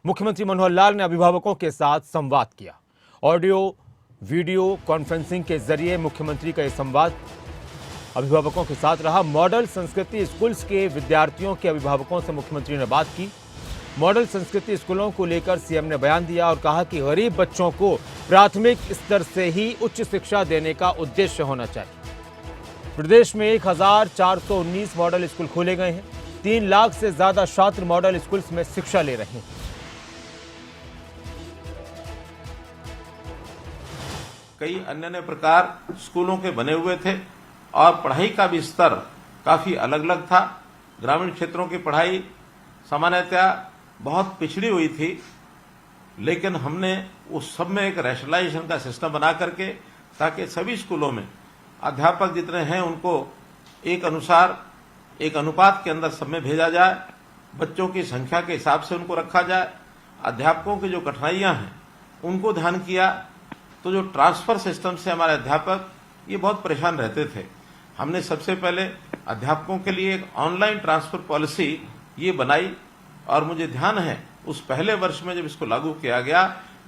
मुख्यमंत्री मनोहर लाल ने अभिभावकों के साथ संवाद किया। ऑडियो वीडियो कॉन्फ्रेंसिंग के जरिए मुख्यमंत्री का यह संवाद अभिभावकों के साथ रहा। मॉडल संस्कृति स्कूल्स के विद्यार्थियों के अभिभावकों से मुख्यमंत्री ने बात की। मॉडल संस्कृति स्कूलों को लेकर सीएम ने बयान दिया और कहा कि गरीब बच्चों को प्राथमिक स्तर से ही उच्च शिक्षा देने का उद्देश्य होना चाहिए। प्रदेश में 1419 मॉडल स्कूल खोले गए हैं। 3 लाख से ज्यादा छात्र मॉडल स्कूल्स में शिक्षा ले रहे हैं। कई अन्य प्रकार स्कूलों के बने हुए थे और पढ़ाई का भी स्तर काफी अलग अलग था। ग्रामीण क्षेत्रों की पढ़ाई सामान्यतः बहुत पिछड़ी हुई थी, लेकिन हमने उस सब में एक रैशनलाइजेशन का सिस्टम बना करके, ताकि सभी स्कूलों में अध्यापक जितने हैं उनको एक अनुपात के अंदर सब में भेजा जाए, बच्चों की संख्या के हिसाब से उनको रखा जाए। अध्यापकों की जो कठिनाइयां हैं उनको ध्यान किया। तो जो ट्रांसफर सिस्टम से हमारे अध्यापक ये बहुत परेशान रहते थे, हमने सबसे पहले अध्यापकों के लिए एक ऑनलाइन ट्रांसफर पॉलिसी ये बनाई। और मुझे ध्यान है उस पहले वर्ष में जब इसको लागू किया गया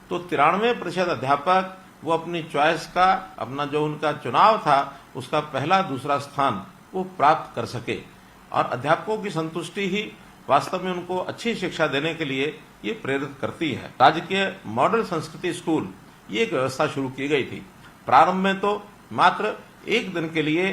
तो 93% अध्यापक वो अपनी चॉइस का, अपना जो उनका चुनाव था उसका पहला दूसरा स्थान वो प्राप्त कर सके। और अध्यापकों की संतुष्टि ही वास्तव में उनको अच्छी शिक्षा देने के लिए ये प्रेरित करती है। राज्य के मॉडल संस्कृति स्कूल ये एक व्यवस्था शुरू की गई थी। प्रारंभ में तो मात्र 1 दिन के लिए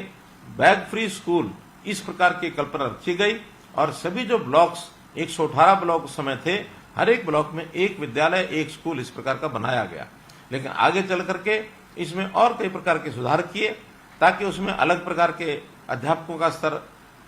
बैग फ्री स्कूल इस प्रकार की कल्पना रखी गई और सभी जो ब्लॉक्स 118 ब्लॉक उस समय थे, हर एक ब्लॉक में एक विद्यालय, एक स्कूल इस प्रकार का बनाया गया। लेकिन आगे चल करके इसमें और कई प्रकार के सुधार किए ताकि उसमें अलग प्रकार के अध्यापकों का स्तर,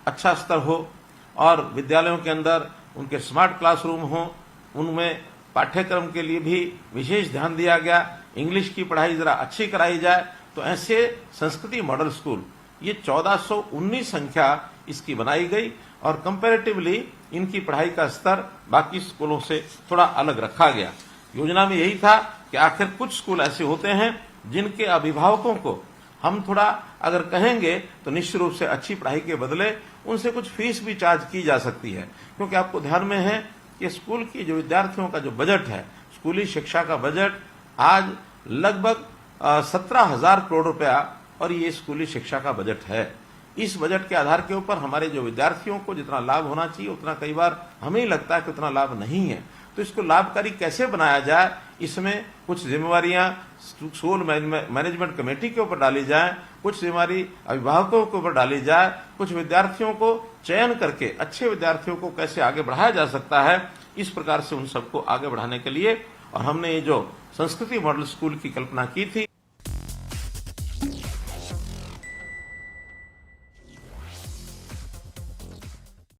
अच्छा स्तर हो और विद्यालयों के अंदर उनके स्मार्ट क्लासरूम हो, उनमें पाठ्यक्रम के लिए भी विशेष ध्यान दिया गया। इंग्लिश की पढ़ाई जरा अच्छी कराई जाए। तो ऐसे संस्कृति मॉडल स्कूल ये 1419 संख्या इसकी बनाई गई और कंपैरेटिवली इनकी पढ़ाई का स्तर बाकी स्कूलों से थोड़ा अलग रखा गया। योजना में यही था कि आखिर कुछ स्कूल ऐसे होते हैं जिनके अभिभावकों को हम थोड़ा अगर कहेंगे तो निश्चित रूप से अच्छी पढ़ाई के बदले उनसे कुछ फीस भी चार्ज की जा सकती है। क्योंकि आपको ध्यान में है कि स्कूल की जो विद्यार्थियों का जो बजट है, स्कूली शिक्षा का बजट आज लगभग 17,000 करोड़ रुपया और ये स्कूली शिक्षा का बजट है। इस बजट के आधार के ऊपर हमारे जो विद्यार्थियों को जितना लाभ होना चाहिए उतना कई बार हमें ही लगता है कि उतना लाभ नहीं है। तो इसको लाभकारी कैसे बनाया जाए, इसमें कुछ जिम्मेवारियां स्कूल मैनेजमेंट कमेटी के ऊपर डाली जाए, कुछ जिम्मेवारी अभिभावकों के ऊपर डाली जाए, कुछ विद्यार्थियों को चयन करके अच्छे विद्यार्थियों को कैसे आगे बढ़ाया जा सकता है, इस प्रकार से उन सबको आगे बढ़ाने के लिए और हमने ये जो संस्कृति मॉडल स्कूल की कल्पना की थी।